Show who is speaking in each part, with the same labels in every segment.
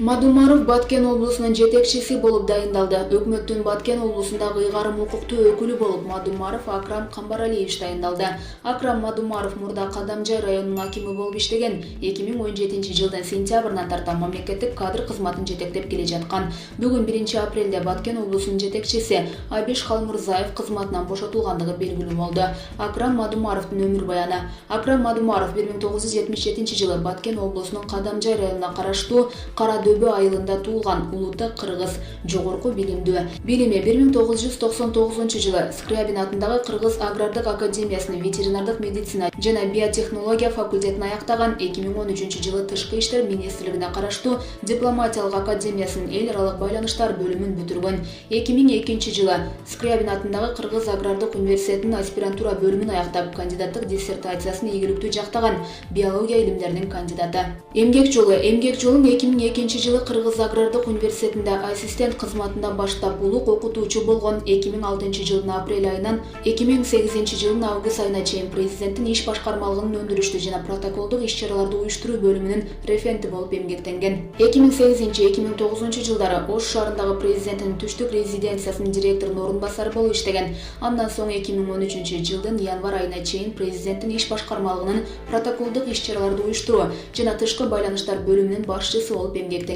Speaker 1: Мадумаров Баткен облусунун жетекчиси болуп дайындалды. Өкмөттүн Баткен облусундагы ыйгарым укуктуу өкүлү болуп Мадумаров Акрам Камбаралиевич дайындалды. Акрам Мадумаров мурда Кадамжай районунун акими болуп иштеген. 2017 жылдын сентябрынан тарта мамлекеттик кадр кызматын жетектеп келе жаткан. Бүгүн 1 апрелде Баткен облусунун жетекчиси Абиш Халмурзаев кызматынан бошотулгандыгы белгилүү болду. Акрам Мадумаровдун өмүр баяны. Акрам Мадумаров 1977 жылы Баткен облусунун Кадамжай районуна караштуу Дөбө айылында туулган, улута кыргыз, жогорку билимдүү. Билими 1999 жылы Скрябин атындагы Кыргыз агрардык академиясынын ветеринардык медицина жана биотехнология факультетин аяктаган. 2013 жылы Тышкы иштер министрлигине караштуу дипломатиялык академиясынын эл аралык байланыштар бөлүмүн бүтүргөн. 2002 жылы Скрябин атындагы Кыргыз агрардык университетинин аспирантура бөлүмүн аяктап, кандидаттык диссертациясын ийгиликтүү жактаган, биология илимдеринин кандидаты. Эмгек жолун 2002 жылы Кыргыз агрардык университетинде ассистент кызматында баштап, улук окутуучу болгон. 2006 жылдын апрель айынан 2008 жылдын август айына чейин президенттин иш башкармалыгынын өндүрүштүү жана протоколдук иш-чараларды уюштуруу бөлүмүнүн референти болуп эмгектенген. 2008-2009 жылдары Ош шаарындагы президенттин түштүк резиденциясынын директорунун орун басары болуп иштеген. Андан соң 2013 жылдын январь айына чейин президенттин иш башкармалыгынын протоколдук иш-чараларды уюштуруу жана тышкы байланыштар бөлүмүнүн башчысы болуп эмгектенген.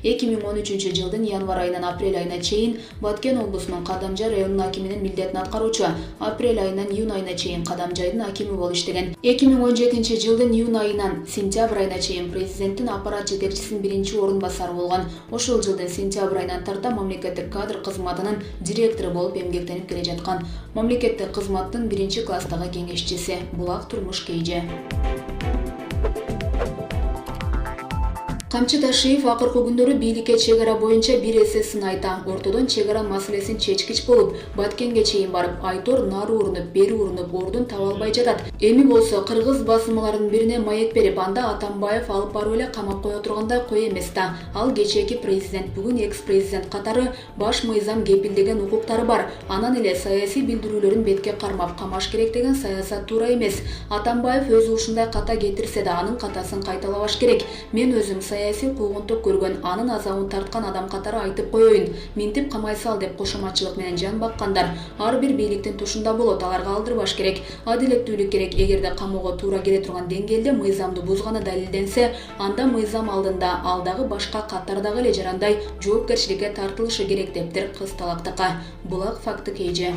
Speaker 1: 2013 жылдын январь айынан апрель айына чейин Баткен облусунун Кадамжай районунун акиминин милдетин аткаруучу, апрель айынан июнь айына чейин Кадамжайдын акими болуп иштеген. 2017 жылдын июнь айынан сентябрь айына чейин президенттин аппарат жетекчисинин биринчи орун басары болгон. Ошол жылдын сентябрь айынан тарта мамлекеттик кадр кызматынын директору болуп эмгектенип келе жаткан. Мамлекеттик кызматтын 1-класстагы кеңешчиси. Булак турмуш KG. Камчы Ташиев акыркы күндөрү бийликке чек ара боюнча бир эсе сын айта. Ортодон чек ара маселесин чечкич болуп, Баткенге чейин барып, Айтор нары урунуп, бери урунуп, ордун таба албай жатат. Эми болсо кыргыз басылмаларынын бирине маек берип, анда Атамбаев алып барып эле камап кое тургандай кой эмес да. Ал кечээки президент, бүгүн экс-президент катары баш мыйзам кепилдеген укуктары бар. Анан эле саясий билдирүүлөрүн бетке кармап камаш керек деген саясат туура эмес. Атамбаев өзү ушундай ката кетирсе да анын катасын кайталабаш керек. Мен өзүм саясий куугунтук көргөн, анын азабын тарткан адам катары айтып коеюн. Минтип камай сал деп кошоматчылык менен жан баккандар. Ар бир бийликтин тушунда болот, аларга алдырбаш керек. Адилеттүүлүк керек. Эгерде камоого туура келе турган деңгээлде мыйзамды бузганы далилденсе, анда мыйзам алдында алдагы башка каттардагы эле жарандай жоопкерчиликке тартылышы керек дептир кыз талактыкка. Булак факты KG.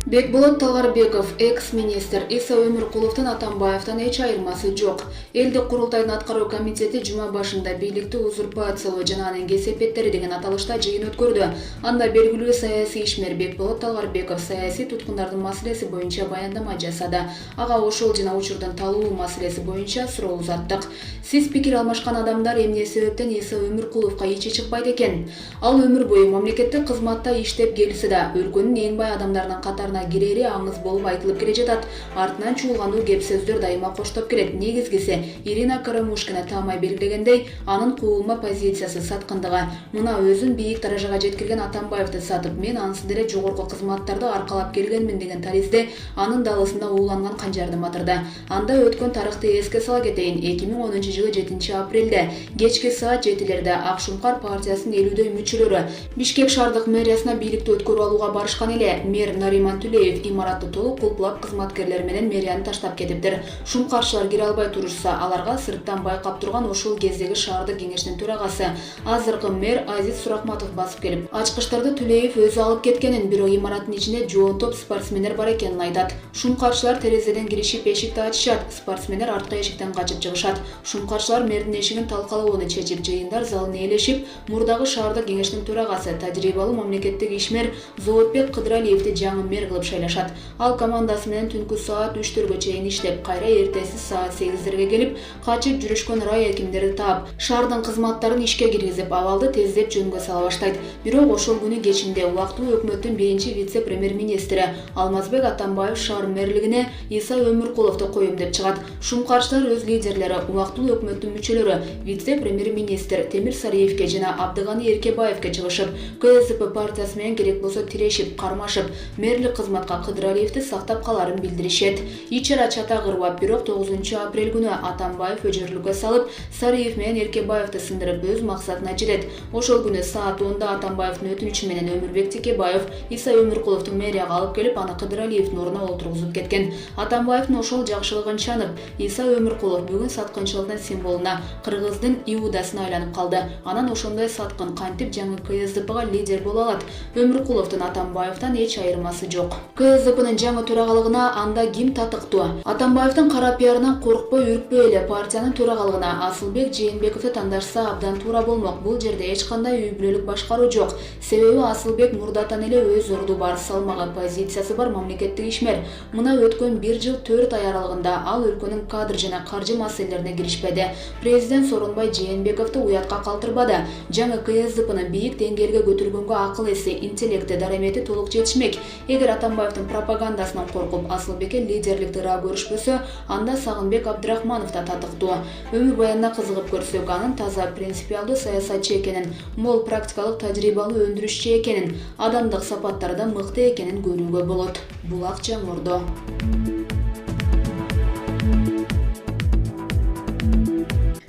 Speaker 1: Бекболот Талгарбеков, экс-министр, Иса Өмүркуловдун Атамбаевден эч айырмасы жок. Элдик курултайдын аткаруу комитети жума башында бийликти узурпациялоо жана анын кесепеттери деген аталышта жыйын өткөрдү. Анда белгилүү саясий ишмер Бекболот Талгарбеков саясий туткундардын маселеси боюнча баяндама жасады. Ага ошол жана учурдун талуу маселеси боюнча суроо узаттык. Сиз пикир алмашкан адамдар эмне себептен Иса Өмүркуловго ичи чыкпайт экен? Ал өмүр бою мамлекеттик кызматта иштеп келсе да, өлкөнүн эң бай адамдарынын катарына кирери аңыз болуп айтылып келе жатат. Артынан чуулгандуу кеп сөздөр дайыма коштоп келет. Негизгиси Ирина Карамушкина таамай белгилегендей, анын куулма позициясы саткындыгы. Мына өзүн бийик даражага жеткирген Атамбаевди сатып, мен ансыз деле жогорку кызматтарды аркалап келгенмин деген тализде анын далысында ууланган канжарды батырды. Анда өткөн тарыхты эске сала кетейин. 2010 жылы 7 апрелде кечки саат 7-лерде Акшумкар партиясынын 50дөй мүчөлөрү Бишкек шаардык мэриясына бийликти өткөрүп алууга барышкан эле. Мэр Нариман имаратты толук кулпулап кызматкерлер менен мэрияны таштап кетиптир. Шумкарчылар кире албай турушса, аларга сырттан байкап турган ошол кездеги шаардык кеңештин төрагасы азыркы мэр Азиз Суракматов басып келип, ачкычтарды Түлеев өзү алып кеткенин, бирок имараттын ичинде жоон топ спортсмендер бар экенин айтат. Шумкарчылар терезеден киришип эшикти ачышат, спортсмендер арткы эшиктен качып чыгышат. Шумкарчылар мэрдин эшигин талкалоону чечип, жыйындар залын ээлешип, мурдагы шаардык кеңештин төрагасы тажрыйбалуу мамлекеттик ишмер Зоотбек Кыдыралиевди жаңы мэр кылып шайлашат. Ал командасы менен түнкү саат 3-төргө чейин иштеп, кайра эртеси саат 8-лерге келип, качып жүрүшкөн рай акимдерди таап, шаардын кызматтарын ишке киргизип, абалды тездеп жөнгө сала баштайт. Бирок ошол күнү кечинде убактылуу өкмөттүн биринчи вице-премьер-министри Алмазбек Атамбаев шаар мэрлигине Иса Өмүркуловду коюм деп чыгат. Шумкарчылар өз лидерлери, убактылуу өкмөттүн мүчөлөрү, вице-премьер-министр Темир Сариевке жана Абдыганы Эркебаевке чыгышып, КСДП партиясы менен керек болсо тирешип, кармашып, мэрлик кызматка Кыдыралиевди сактап каларын билдиришет. Ичара чата кырбап, бирок 9 апрель күнү Атамбаев өжөрлүккө салып, Сариев менен Эркебаевди сындырып өз максатына жетет. Ошол күнү саат 10-да Атамбаевдин өтүнүчү менен Өмүрбек Текебаев Иса Өмүркуловду мэрияга алып келип, аны Кыдыралиевдин ордуна олтургузуп кеткен. Атамбаевдин ошол жакшылыгын чанып, Иса Өмүркулов бүгүн саткынчылыктын символуна, кыргыздын Иудасына айланып калды. Анан ошондой саткын кантип жаңы КСДПга лидер боло алат? Өмүркуловдун Атамбаевден эч айырмасы жок. КСДПнын жаңы төрагалыгына анда ким татыктуу? Атамбаевдин кара пиарынан коркпой, үркпөй эле партиянын төрагалыгына Асылбек Жээнбековду тандашса абдан туура болмок. Бул жерде эч кандай үй бүлөлүк башкаруу жок. Себеби Асылбек мурдатан эле өз орду бар, салмагы, позициясы бар мамлекеттик ишмер. Мына өткөн 1 жыл 4 ай аралыгында ал өлкөнүн кадр жана каржы маселелерине киришпеди. Президент Сооронбай Жээнбековду уятка калтырбады. Жаңы КСДПны бийик деңгээлге көтөргөнгө акыл эси, интеллекти, дарамети толук жетишмек. Эгер Атамбаевдин пропагандасынан коркуп Асылбекке лидерликти ыраа көрүшпөсө, анда Сагынбек Абдрахманов да татыктуу. Өмүр баянына кызыгып көрсөк, анын таза принципиалдуу саясатчы экенин, мол практикалык тажрыйбалуу өндүрүшчү экенин, адамдык сапаттары да мыкты экенин көрүүгө болот. Булак Жаңырдо.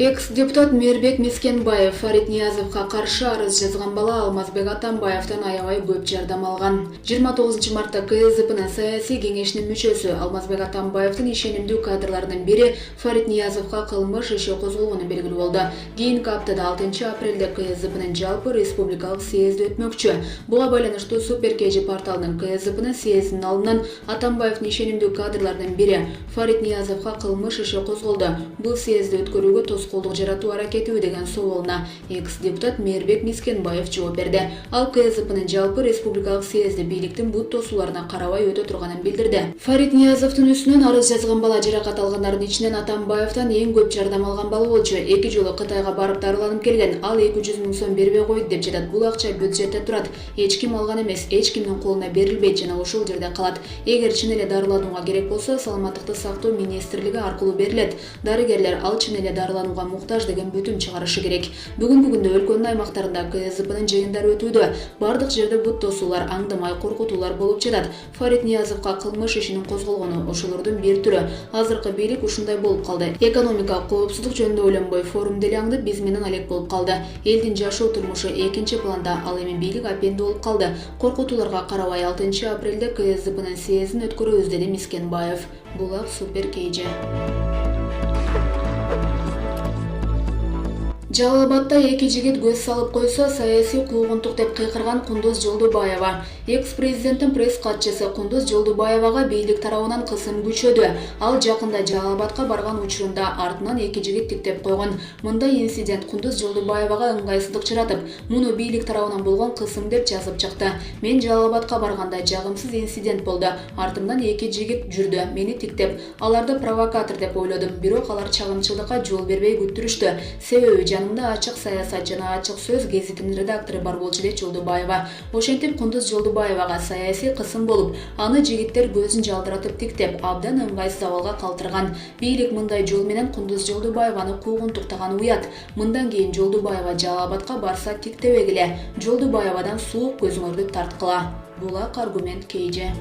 Speaker 1: Экс-депутат Мээрбек Мискенбаев Фарид Ниязовго каршы арыз жазган бала Алмазбек Атамбаевден аябай көп жардам алган. 29 мартта КСДПнын саясий кеңешинин мүчөсү Алмазбек Атамбаевдин ишенимдүү кадрларынын бири Фарид Ниязовго кылмыш иши козголгону белгилүү болду. Кийинки аптада 6 апрелде КСДПнын жалпы республикалык съезди өтмөкчү. Буга байланыштуу Супер КЖ порталынын КСДПнын съездинин алдынан Атамбаевдин ишенимдүү кадрларынын бири Фарид Ниязовго кылмыш иши козголду. Бул съезди өткөрүүгө тоскоолдук жаратуу аракетиби деген суолуна экс-депутат Мээрбек Мискенбаев жооп берди. Ал КСДПнын жалпы республикалык съезди бийликтин бут тосууларына карабай өтө турганын билдирди. Фарид Ниязовдун үстүнөн арыз жазган бала жаракат алгандардын ичинен Атамбаевден эң көп жардам алган бала болчу. 2 жолу Кытайга барып дарыланып келген. Ал 200 000 сом бербей койду деп жатат. Бул акча бюджетте турат. Эч ким алган эмес, эч кимдин колуна берилбейт жана ошол жерде калат. Эгер чын эле дарыланууга керек болсо, саламаттыкты сактоо министрлиги аркылуу берилет. Дарыгерлер ал чын эле дарыланууга муктаж деген бүтүм чыгарышы керек. Бүгүнкү күндө өлкөнүн аймактарында КСДПнын жыйындары өтүүдө. Бардык жерде бут тосуулар, аңдамай коркутуулар болуп жатат. Фарид Ниязовго кылмыш ишинин козголгону ошолордун бир түрү. Азыркы бийлик ушундай болуп калды. Экономикалык коопсуздук жөнүндө ойлонбой форум деле аңдып биз менен алек болуп калды. Элдин жашоо турмушу экинчи планда, ал эми бийлик апенди болуп калды. Коркутууларга карабай 6 апрелде КСДПнын съездин өткөрөбүз, деди Мискенбаев. Булак Супер КЖ. Жалал-Абадта 2 жигит көз салып койсо, саясий куугунтук деп кыйкырган Кундуз Жолдубаева. Экс-президенттин пресс катчысы Кундуз Жолдубаевага бийлик тарабынан кысым күчөдү. Ал жакында Жалал-Абадка барган учурунда артынан 2 жигит тиктеп койгон. Мындай инцидент Кундуз Жолдубаевага ыңгайсыздык чыратып, муну бийлик тарабынан болгон кысым деп жазып чыкты. Мен Жалал-Абадка барганда жагымсыз инцидент болду. Артымдан 2 жигит жүрдү, мени тиктеп. Аларды провокатор деп ойлодум, бирок алар чагымчылдыкка жол бербей күттүрүштү. Себеби жанымда ачык саясат жана ачык сөз гезитинин редактору бар болчу, дейт Жолдубаева. Ошентип Кундуз Жолдубаевага саясий кысым болуп, аны жигиттер көзүн жалдыратып тиктеп, абдан ыңгайсыз абалга калтырган. Бийлик мындай жол менен Кундуз Жолдубаеваны куугунтуктаган уят. Мындан кийин Жолдубаева Жалал-Абадка барса тиктебегиле. Жолдубаевадан суук көзүңөрдү тарткыла. Булак Аргумент КЖ.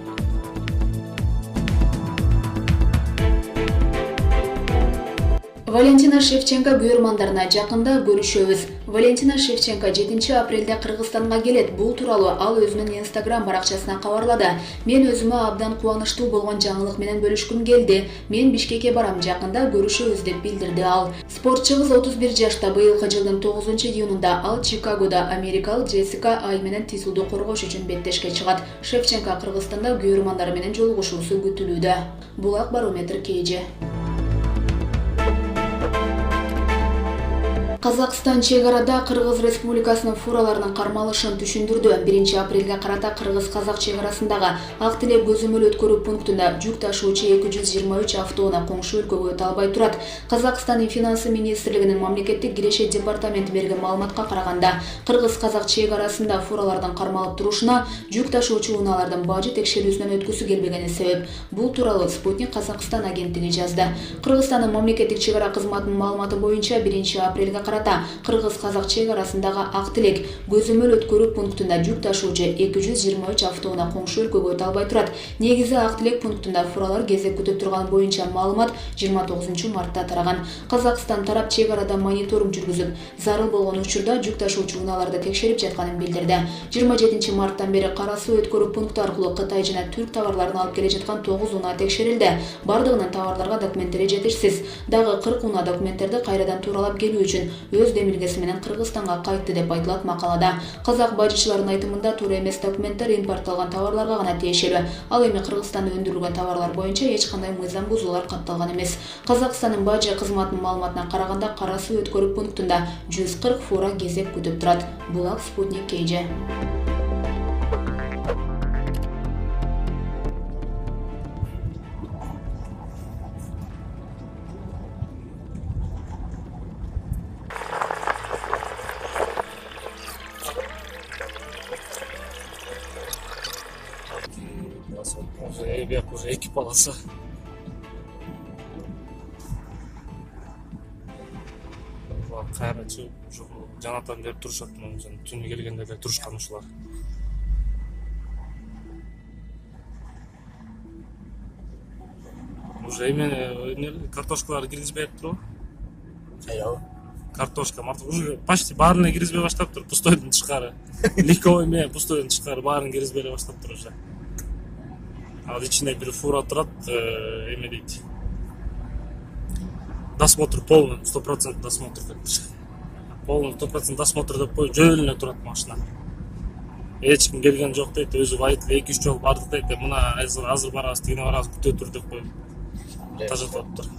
Speaker 1: Валентина Шевченко буйрмандарына жакында көрүшөбүз. Валентина Шевченко 7 апрелде Кыргызстанга келет. Бул тууралуу ал өзүнүн Instagram баракчасына кабарлады. Мен өзүмө абдан кубанычтуу болгон жаңылык менен бөлүшкүм келди. Мен Бишкекке барам, жакында көрүшөбүз деп билдирди ал. Спортчу кыз 31 жашта. Быйылкы жылдын 9 июнунда ал Чикагода америкалык Джессика Ай менен титулду коргош үчүн беттешке чыгат. Шевченко Кыргызстанда буйрмандары менен жолугушуусу күтүлүүдө. Булак Барометр КЖ. Казакстан чек арада Кыргыз Республикасынын фураларынын кармалышын түшүндүрдү. 1 апрелге карата Кыргыз-Казак чек арасындагы Ак Тилек көзөмөл өткөрүү пунктунда жүк ташуучу 223 автоунаа коңшу өлкөгө өтө албай турат. Казакстандын финансы министрлигинин мамлекеттик кирешет департаменти берген маалыматка караганда, Кыргыз-Казак чек арасында фуралардын кармалып турушуна жүк ташуучу унаалардын бажы текшерүүсүнөн өткүсү келбегени себеп. Бул тууралуу Спутник Казакстан агенттиги жазды. Кыргызстандын мамлекеттик чек ара кызматынын маалыматы боюнча 1 апрелге карата кыргыз-казак чек арасындагы Ак Тилек көзөмөл өткөрүү пунктунда жүк ташуучу 223 автоунаа коңшу өлкөгө өтө албай турат. Негизи Ак Тилек пунктунда фуралар кезек күтүп турган боюнча маалымат 29 мартта тараган. Казакстан тарап чек арада мониторинг жүргүзүп, зарыл болгон учурда жүк ташуучу унааларды текшерип жатканын билдирди. 27 марттан бери Кара суу өткөрүү пункту аркылуу Кытай жана Түрк товарларын алып келе жаткан 9 унаа текшерилди. Бардыгынын товарларга документтери жетишсиз. Дагы 40 унаа документтерди кайрадан тууралап келүү үчүн өз демилгеси менен Кыргызстанга кайтты деп айтылат макалада. Казак бажычылардын айтымында туура эмес документтер импортталган товарларга гана тиешелүү. Ал эми Кыргызстанда өндүрүлгөн товарлар боюнча эч кандай мыйзам бузуулар катталган эмес. Казакстандын бажы кызматынын маалыматына караганда Кара суу өткөрүү пунктунда 140 фура кезек күтүп турат. Булак Спутник KG.
Speaker 2: Уже эки полоса. Кайра жанатан деп турушат, түнү келгенде эле турушкан ушулар. Уже эме картошкалар киргизбей туруп. Картошка, уже почти баарына киргизбей баштаптыр, пустойдун тышкары. Легковой менен пустойдун тышкары баарын киргизбей эле баштаптыр уже. Ал ичинде бир фура турат, эме дейт. Досмотр полный, 100% досмотр деп. Полный 100% досмотр деп коюп жөөлүнө турат машина. Эч ким келген жок дейт, өзү байыт, 2-3 жол бардык дейт. Мына азыр барабыз, тигине барабыз, күтө тур деп коюп. Тажатыптыр.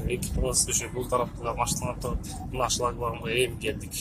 Speaker 2: Эки полос еще бул тарапта машиналар турат. Мына шлагбаумга эми келдик.